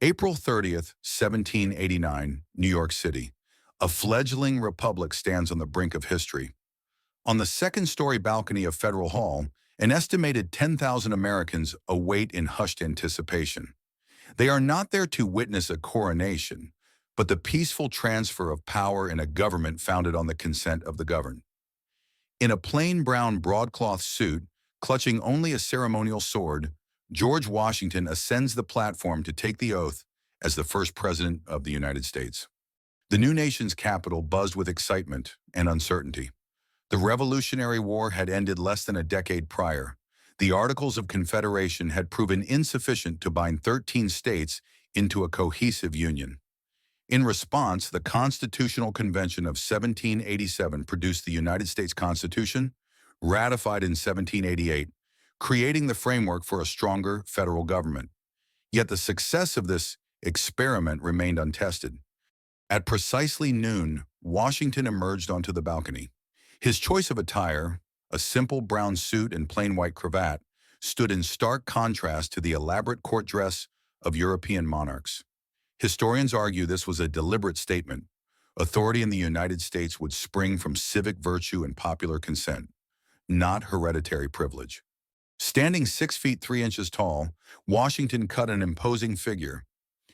April 30th, 1789, New York City. A fledgling republic stands on the brink of history. On the second-story balcony of Federal Hall, an estimated 10,000 Americans await in hushed anticipation. They are not there to witness a coronation, but the peaceful transfer of power in a government founded on the consent of the governed. In a plain brown broadcloth suit, clutching only a ceremonial sword, George Washington ascends the platform to take the oath as the first president of the United States. The new nation's capital buzzed with excitement and uncertainty. The Revolutionary War had ended less than a decade prior. The Articles of Confederation had proven insufficient to bind 13 states into a cohesive union. In response, the Constitutional Convention of 1787 produced the United States Constitution, ratified in 1788, creating the framework for a stronger federal government. Yet the success of this experiment remained untested. At precisely noon, Washington emerged onto the balcony. His choice of attire, a simple brown suit and plain white cravat, stood in stark contrast to the elaborate court dress of European monarchs. Historians argue this was a deliberate statement. Authority in the United States would spring from civic virtue and popular consent, not hereditary privilege. Standing 6 feet 3 inches tall, Washington cut an imposing figure.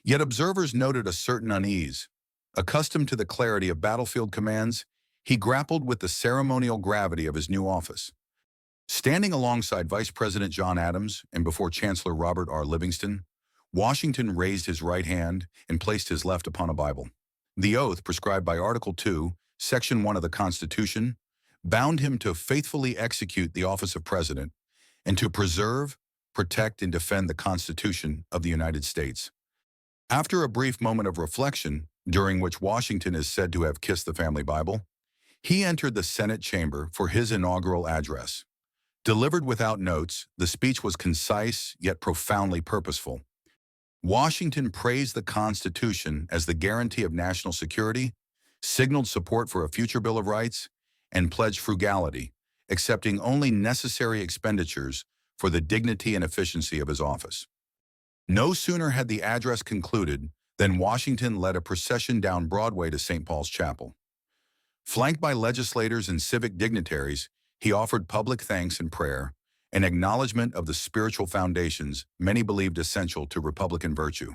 Yet observers noted a certain unease. Accustomed to the clarity of battlefield commands, he grappled with the ceremonial gravity of his new office. Standing alongside Vice President John Adams and before Chancellor Robert R. Livingston, Washington raised his right hand and placed his left upon a Bible. The oath, prescribed by Article 2, Section 1 of the Constitution, bound him to faithfully execute the office of President and to preserve, protect, and defend the Constitution of the United States. After a brief moment of reflection, during which Washington is said to have kissed the family Bible, he entered the Senate chamber for his inaugural address. Delivered without notes, the speech was concise yet profoundly purposeful. Washington praised the Constitution as the guarantee of national security, signaled support for a future Bill of Rights, and pledged frugality, accepting only necessary expenditures for the dignity and efficiency of his office. No sooner had the address concluded than Washington led a procession down Broadway to St. Paul's Chapel. Flanked by legislators and civic dignitaries, he offered public thanks and prayer, an acknowledgement of the spiritual foundations many believed essential to Republican virtue.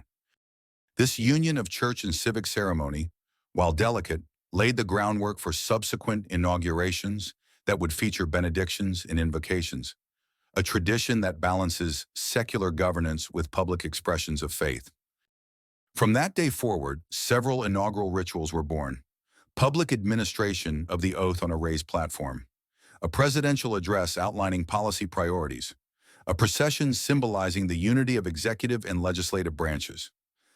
This union of church and civic ceremony, while delicate, laid the groundwork for subsequent inaugurations that would feature benedictions and invocations, a tradition that balances secular governance with public expressions of faith. From that day forward, several inaugural rituals were born. Public administration of the oath on a raised platform, a presidential address outlining policy priorities, a procession symbolizing the unity of executive and legislative branches,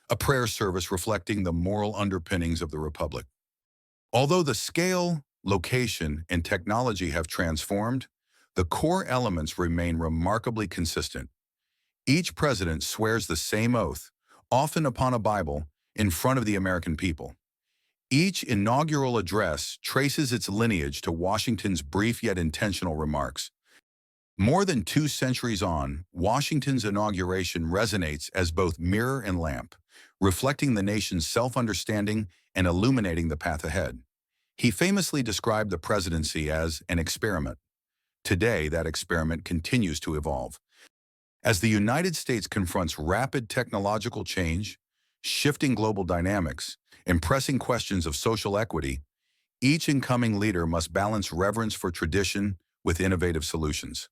a prayer service reflecting the moral underpinnings of the republic. Although the scale, location, and technology have transformed, the core elements remain remarkably consistent. Each president swears the same oath, often upon a Bible, in front of the American people. Each inaugural address traces its lineage to Washington's brief yet intentional remarks. More than 2 centuries on, Washington's inauguration resonates as both mirror and lamp, reflecting the nation's self-understanding and illuminating the path ahead. He famously described the presidency as an experiment. Today, that experiment continues to evolve. As the United States confronts rapid technological change, shifting global dynamics, and pressing questions of social equity, each incoming leader must balance reverence for tradition with innovative solutions.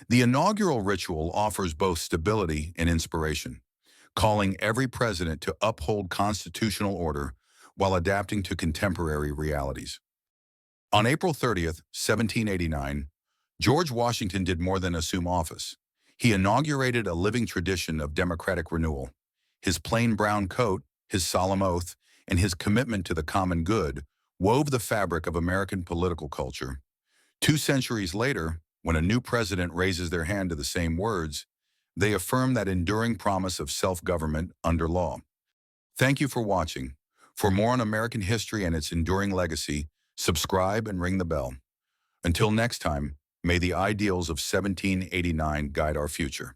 The inaugural ritual offers both stability and inspiration, calling every president to uphold constitutional order while adapting to contemporary realities. On April 30th, 1789, George Washington did more than assume office. He inaugurated a living tradition of democratic renewal. His plain brown coat, his solemn oath, and his commitment to the common good wove the fabric of American political culture. 2 centuries later, when a new president raises their hand to the same words, they affirm that enduring promise of self-government under law. Thank you for watching. For more on American history and its enduring legacy, subscribe and ring the bell. Until next time, may the ideals of 1789 guide our future.